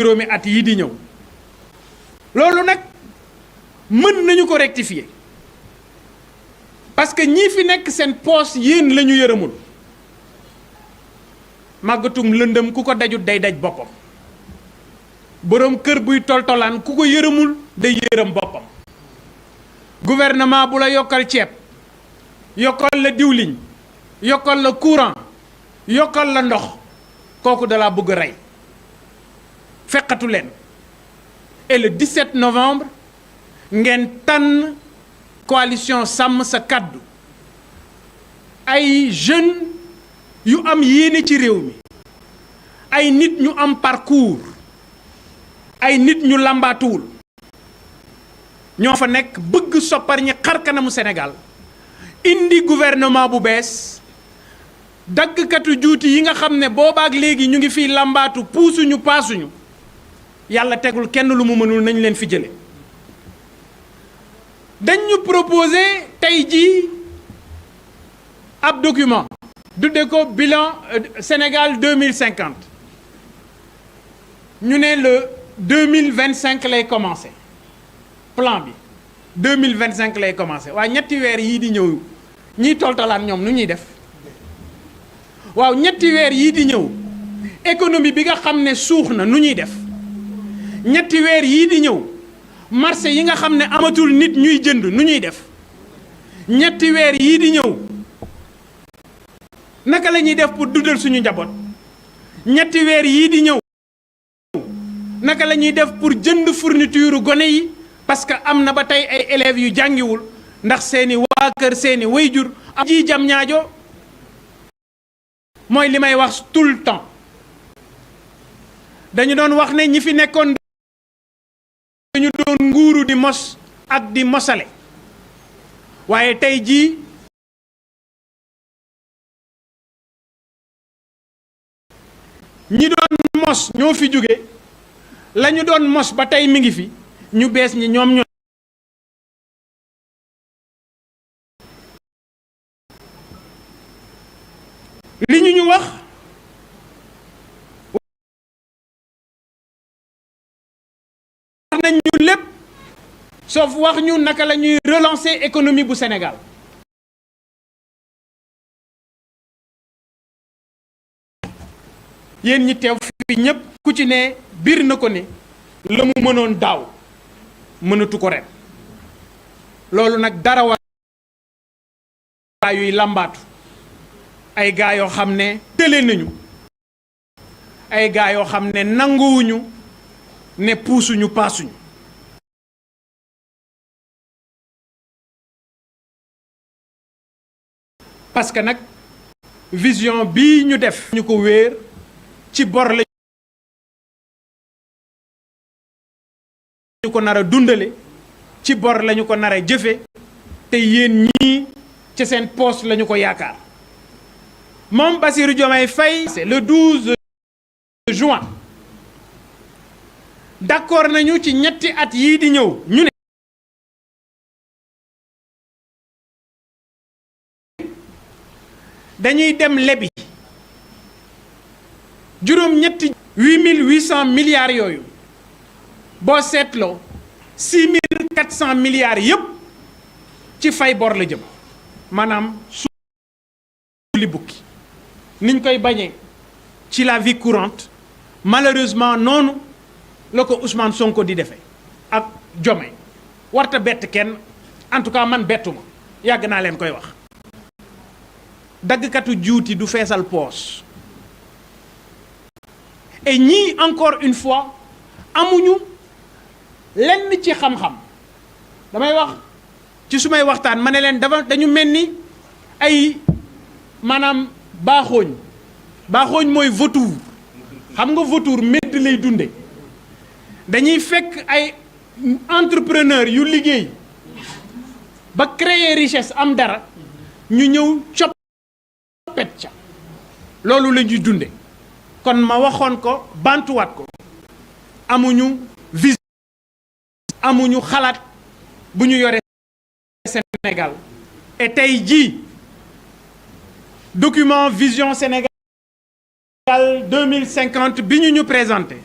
juróomi at yi di ñëw loolu nag mën nañu ko rectifier parce que ñii fi nekk seen poos yéen la ñu yërëmul màggatum lëndëm ku ko dajut day daj boppam boroom kër buy toltolaan ku ko yërëmul day yërëm boppam gouvernement bu la yokkal ceeb yokkal la diwliñ yokkal la courant yokkal la ndox kooku da laa bëgg a rey fekkatu leen et le 17 novembre ngeen tànn coalition sàmm sa kàddu ay jeunes yu am yéene ci réew mi ay nit ñu am parcours ay nit ñu làmbaatuwul ñoo fa nekk bëgg soppar ñi xar kanamu Sénégal indi gouvernement bu bees daggkatu juuti yi nga xam ne boobaak léegi ñu ngi fiy làmbaatu puusuñu paasuñu yàlla tegul kenn lu mu mënul nañ leen fi jële dañ ñu proposer tey jii ab document tudde ko bilan Sénégal 2050 ñu ne le 2025 lay commencé plan bi 2025 lay commencé waaye ñetti weer yii di ñëw ñiy toltalaan ñoom nu ñuy def waaw ñetti weer yii di ñëw économie bi nga xam ne suux na nu ñuy def ñetti weer yii di ñëw marché yi nga xam ne amatul nit ñuy jënd nu ñuy def ñetti weer yii di ñëw naka la ñuy def pour dundal suñu njaboot ñetti weer yii di ñëw naka la ñuy def pour jënd fourniture gone yi parce que am na ba tey ay élèves yu jàngiwul ndax seeni waa kër seeni wayjur am ji jam ñaajo mooy li may wax tout le temps dañu doon wax ne ñi fi nekkoon dañu doon nguuru di mos ak di mosale waaye tey jii ñi doon mos ñoo fi jóge la ñu doon mos ba tey mi ngi fi ñu bees ñi ñoom ñoo li ñu wax nañ ñu lépp sauf wax ñu naka la ñuy relancer économie bu Sénégal yéen ñi teew fi ñépp ku ci ne biir na ko ne la mu mënoon daaw mënatu ko ren loolu nag dara war yuy làmbaatu ay gaa yoo xam ne tële nañu ay gaa yoo xam ne nanguwuñu ne puusuñu paasuñu parce que nag vision bii ñu def ñu ko wéer ci bor la ñu ko nar a dundale ci bor lañu ko nar a jëfe te yéen ñii ci seen poste lañu ko yaakaar moom Bassirou Diomaye Faye c'est le 12 juin d'accord nañu ci ñetti at yii di ñëw ñu ne dañuy dem lebi juróom-ñetti 8800 milliards yooyu boo seetloo 6400 milliards yépp ci fay bor la jëm maanaam li bukki niñ koy bañee ci la vie courante malheureusement noonu la ko Ousmane Sonko di defee ak Diomaye warta bett kenn en tout cas man bettuma yàgg naa leen koy wax daggkatu juuti du feesal poos et ñii encore une fois amuñu lenn ci xam-xam damay wax ci sumay waxtaan ma ne leen dañu mel ni ay maanaam baaxooñ mooy vautour xam nga vautour medd lay dunde dañuy fekk ay entrepreneur yu liggéey ba créer richesse am dara ñu ñëw coppet ca loolu la ñuy dunde kon ma waxoon ko bantuwaat ko amuñu vision amuñu xalaat bu ñu yore Sénégal et tey jii document vision Sénégal 2050 bi ñu présenté